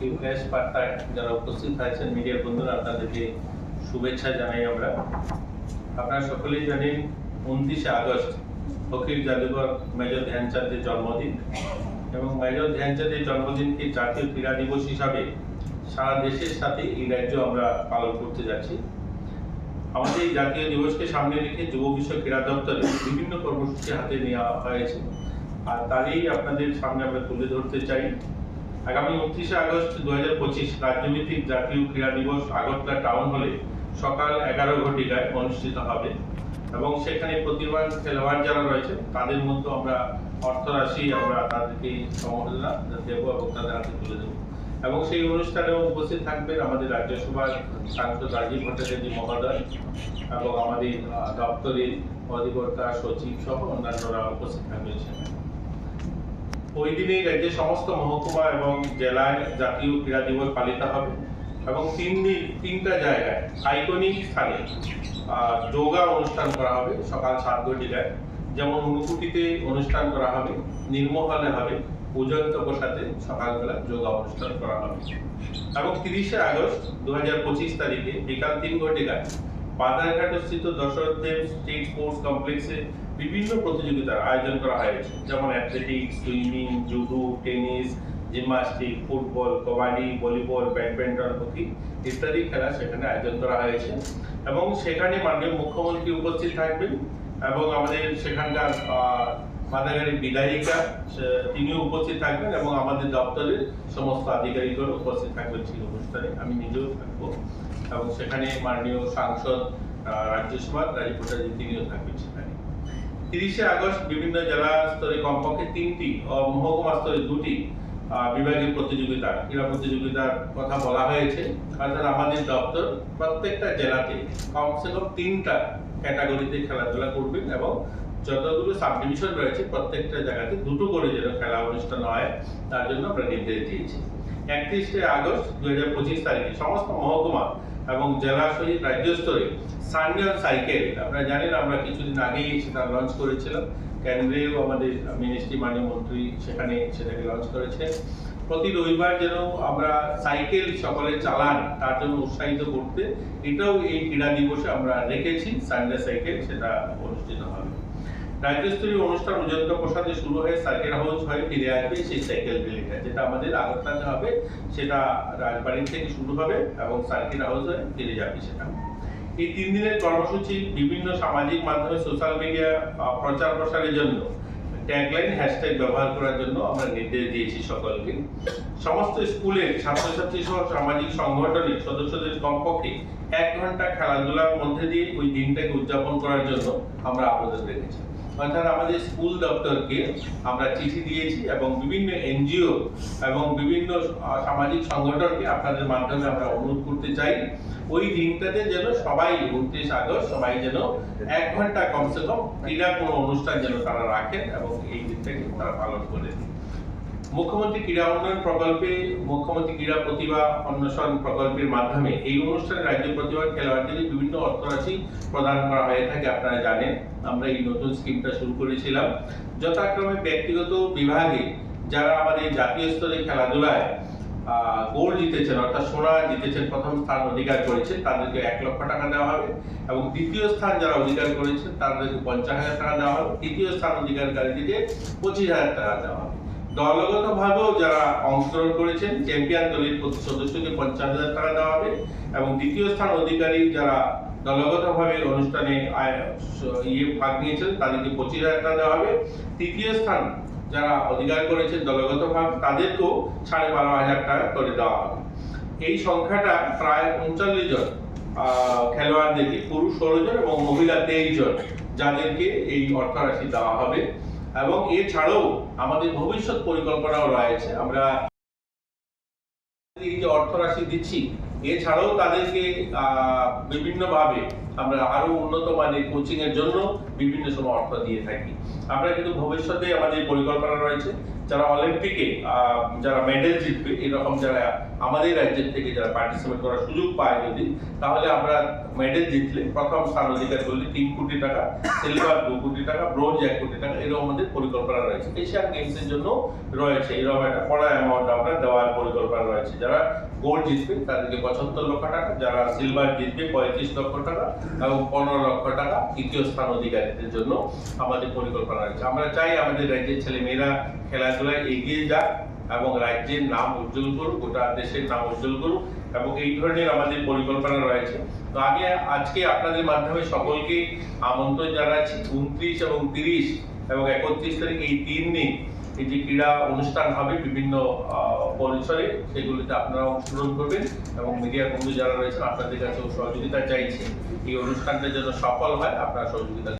এই প্রেস বার্তায় যারা উপস্থিত আছেন মিডিয়ার বন্ধুরা, আপনাদেরকে শুভেচ্ছা জানাই। আপনারা সকলেই জানেন 29শে আগস্ট হকির জাদুঘর মেজর ধ্যানচাঁদের জন্মদিন, এবং মেজর ধ্যানচাঁদের জন্মদিনকে জাতীয় ক্রীড়া দিবস হিসাবে সারা দেশের সাথে এই রাজ্য আমরা পালন করতে যাচ্ছি। আমাদের এই জাতীয় দিবসকে সামনে রেখে যুব বিষয় ক্রীড়া দপ্তরে বিভিন্ন কর্মসূচি হাতে নেওয়া হয়েছে, আর তারই আপনাদের সামনে আমরা তুলে ধরতে চাই। আগামী 29শে আগস্ট 2025 রাজ্যভিত্তিক জাতীয় ক্রীড়া দিবস আগরতলা টাউন হলে সকাল 11 ঘটিকায় অনুষ্ঠিত হবে, এবং সেখানে প্রতিভাবান খেলোয়াড় যারা রয়েছে তাদের মধ্যে আমরা অর্থরাশি আমরা তাদেরকে সম্মাননা দেব এবং তাদের হাতে তুলে দেব। এবং সেই অনুষ্ঠানেও উপস্থিত থাকবেন আমাদের রাজ্যসভার সাংসদ রাজীব ভট্টাচার্য মহোদয় এবং আমাদের দপ্তরের অধিকর্তা সচিব সহ অন্যান্যরা উপস্থিত থাকবেন সেখানে। ওই দিনে রাজ্যের সমস্ত মহকুমা এবং জেলায় জাতীয় ক্রীড়া দিবস পালিত হবে, এবং তিনটা জায়গায় আইকনিক স্থানে যোগা অনুষ্ঠান করা হবে সকাল 7 ঘটিকায়। যেমন ঊনকোটিতে অনুষ্ঠান করা হবে, নির্মহলে হবে, উজন্ত প্রসাদে সকালবেলা যোগা অনুষ্ঠান করা হবে। এবং 30শে আগস্ট 2025 তারিখে বিকাল 3 ঘটিকায় বাজারঘাটস্থিত দশরথ দেব স্টেট স্পোর্টস কমপ্লেক্সে বিভিন্ন প্রতিযোগিতার আয়োজন করা হয়েছে, যেমন athletics, swimming, judo, tennis, gymnastic, football, kabaddi, volleyball, badminton, hockey ইত্যাদি খেলা সেখানে আয়োজন করা হয়েছে। এবং সেখানে মাননীয় মুখ্যমন্ত্রী উপস্থিত থাকবেন, এবং আমাদের সেখানকার মাদাগাড়ির বিধায়িকা তিনিও উপস্থিত থাকবেন, এবং আমাদের দপ্তরের সমস্ত আধিকারিকরা উপস্থিত থাকবেন সেই অনুষ্ঠানে। আমি নিজেও থাকবো, এবং সেখানে মাননীয় সাংসদ রাজ্যসভার রাজীব ভট্টাচার্য তিনিও থাকবেন সেখানে। 30শে আগস্ট বিভিন্ন জেলা স্তরে কমপক্ষে 3টি ও মহকুমা স্তরে 2টি বিভাগীয় প্রতিযোগিতা ক্রীড়া প্রতিযোগিতার কথা বলা হয়েছে। অর্থাৎ আমাদের দপ্তর প্রত্যেকটা জেলাতে কমসে কম 3টা ক্যাটাগরিতে খেলাধুলা করবেন, এবং যতগুলো সাব ডিভিশন রয়েছে প্রত্যেকটা জায়গাতে 2টো করে যেন খেলা অনুষ্ঠান হয় তার জন্য আমরা নির্দেশ দিয়েছি। 31শে আগস্ট 2025 তারিখে সমস্ত মহকুমা এবং জেলা সহিত রাজ্য স্তরে সানডে সাইকেল, আপনারা জানেন আমরা কিছুদিন আগেই সেটা লঞ্চ করেছিলাম, কেন্দ্রীয় আমাদের মিনিস্ট্রি মাননীয় মন্ত্রী সেটাকে লঞ্চ করেছেন। প্রতি রবিবার যেন আমরা সাইকেল সকলে চালান তার জন্য উৎসাহিত করতে এটাও এই ক্রীড়া দিবসে আমরা রেখেছি। সানডে সাইকেল সেটা অনুষ্ঠিত হবে। রাজ্যস্তরীয় অনুষ্ঠান উজন্ত প্রসাদে শুরু হয়ে সার্কিট হাউস হয়ে ফিরে আসবে সেই সাইকেল র্যালিটা, যেটা আমাদের আগরতলাতে হবে, সেটা রাজবাড়ি থেকে শুরু হবে এবং সার্কিট হাউস হয়ে ফিরে যাবে সেটা। এই 3 দিনের কর্মসূচি বিভিন্ন সামাজিক মাধ্যমে সোশ্যাল মিডিয়া প্রচার প্রসারের জন্য ট্যাগলাইন হ্যাশট্যাগ ব্যবহার করার জন্য আমরা নির্দেশ দিয়েছি সকলকে। সমস্ত স্কুলের ছাত্রছাত্রী সহ সামাজিক সংগঠনের সদস্যদের কমপক্ষে 1 ঘন্টা খেলাধুলার মধ্যে দিয়ে ওই দিনটাকে উদযাপন করার জন্য আমরা আবেদন রেখেছি। অর্থাৎ আমাদের স্কুল দপ্তরকে আমরা চিঠি দিয়েছি, এবং বিভিন্ন এনজিও এবং বিভিন্ন সামাজিক সংগঠনকে আপনাদের মাধ্যমে আমরা অনুরোধ করতে চাই ওই দিনটাতে যেন সবাই 29 আগস্ট সবাই যেন 1 ঘন্টা কমসে কম ক্রীড়া কোনো অনুষ্ঠান যেন তারা রাখেন এবং এই দিনটাকে তারা পালন করেন। মুখ্যমন্ত্রী ক্রীড়া উন্নয়ন প্রকল্পে মুখ্যমন্ত্রী ক্রীড়া প্রতিভা অন্বেষণ প্রকল্পের মাধ্যমে এই অনুষ্ঠানে রাজ্য প্রতিভার খেলোয়াড়দের বিভিন্ন অর্থরাশি প্রদান করা হয়ে থাকে। আপনারা জানেন আমরা এই নতুন স্কিমটা শুরু করেছিলাম। যথাক্রমে ব্যক্তিগত বিভাগে যারা আমাদের জাতীয় স্তরে খেলাধুলায় গোল্ড জিতেছেন অর্থাৎ সোনা জিতেছেন, প্রথম স্থান অধিকার করেছেন, তাদেরকে 1 লক্ষ টাকা দেওয়া হবে, এবং দ্বিতীয় স্থান যারা অধিকার করেছেন তাদেরকে 50,000 টাকা দেওয়া হবে, তৃতীয় স্থান অধিকারীদেরকে 25,000 টাকা দেওয়া হবে। দলগতভাবেও যারা অংশগ্রহণ করেছেন চ্যাম্পিয়ন দলের প্রতি সদস্যকে 50,000 টাকা দেওয়া হবে, এবং দ্বিতীয় স্থান অধিকারী যারা দলগতভাবে অনুষ্ঠানে ভাগ নিয়েছেন তাদেরকে 25,000 টাকা দেওয়া হবে। তৃতীয় স্থান যারা অধিকার করেছেন দলগতভাবে তাদেরকেও 12,500 টাকা করে দেওয়া হবে। এই সংখ্যাটা প্রায় 39 জন খেলোয়াড়দেরকে, পুরুষ 16 জন এবং মহিলা 23 জন, যাদেরকে এই অর্থরাশি দেওয়া হবে। এবং এছাড়াও আমাদের ভবিষ্যৎ পরিকল্পনাও রয়েছে। আমরা এই যে অর্থরাশি দিচ্ছি এছাড়াও তাদেরকে বিভিন্নভাবে আমরা আরো উন্নত মানের কোচিং এর জন্য বিভিন্ন সময় অর্থ দিয়ে থাকি। আমরা কিন্তু ভবিষ্যতে আমাদের পরিকল্পনা রয়েছে যারা অলিম্পিকে যারা মেডেল জিতবে এরকম যারা আমাদের রাজ্যের থেকে যারা পার্টিসিপেট করার সুযোগ পায় যদি, তাহলে আমরা মেডেল জিতলে প্রথম স্থান অধিকার করলে 3 কোটি টাকা, সিলভার 2 কোটি টাকা, ব্রোঞ্জ 1 কোটি টাকা, এরকম আমাদের পরিকল্পনা রয়েছে। এশিয়ান গেমস এর জন্য রয়েছে এরকম একটা বড় অ্যামাউন্ট আমরা দেওয়ার পরিকল্পনা রয়েছে। যারা গোল্ড জিতবে তাদেরকে 75 লক্ষ টাকা, যারা সিলভার জিতবে 35 লক্ষ টাকা এবং 15 লক্ষ টাকা তৃতীয় স্থান অধিকারীদের জন্য আমাদের পরিকল্পনা রয়েছে। আমরা চাই আমাদের রাজ্যের ছেলেমেয়েরা খেলাধুলায় এগিয়ে যাক এবং রাজ্যের নাম উজ্জ্বল করুক, গোটা দেশের নাম উজ্জ্বল করুক, এবং এই ধরনের আমাদের পরিকল্পনা রয়েছে। তো আমি আজকে আপনাদের মাধ্যমে সকলকে আমন্ত্রণ জানাচ্ছি 29 এবং 30 এবং 31 তারিখ এই 3 দিন এই যে ক্রীড়া অনুষ্ঠান হবে বিভিন্ন পরিসরে, সেগুলিতে আপনারা অংশগ্রহণ করবেন এবং মিডিয়া বন্ধু যারা রয়েছেন আপনাদের কাছেও সহযোগিতা চাইছি এই অনুষ্ঠানটা যেন সফল হয়, আপনারা সহযোগিতা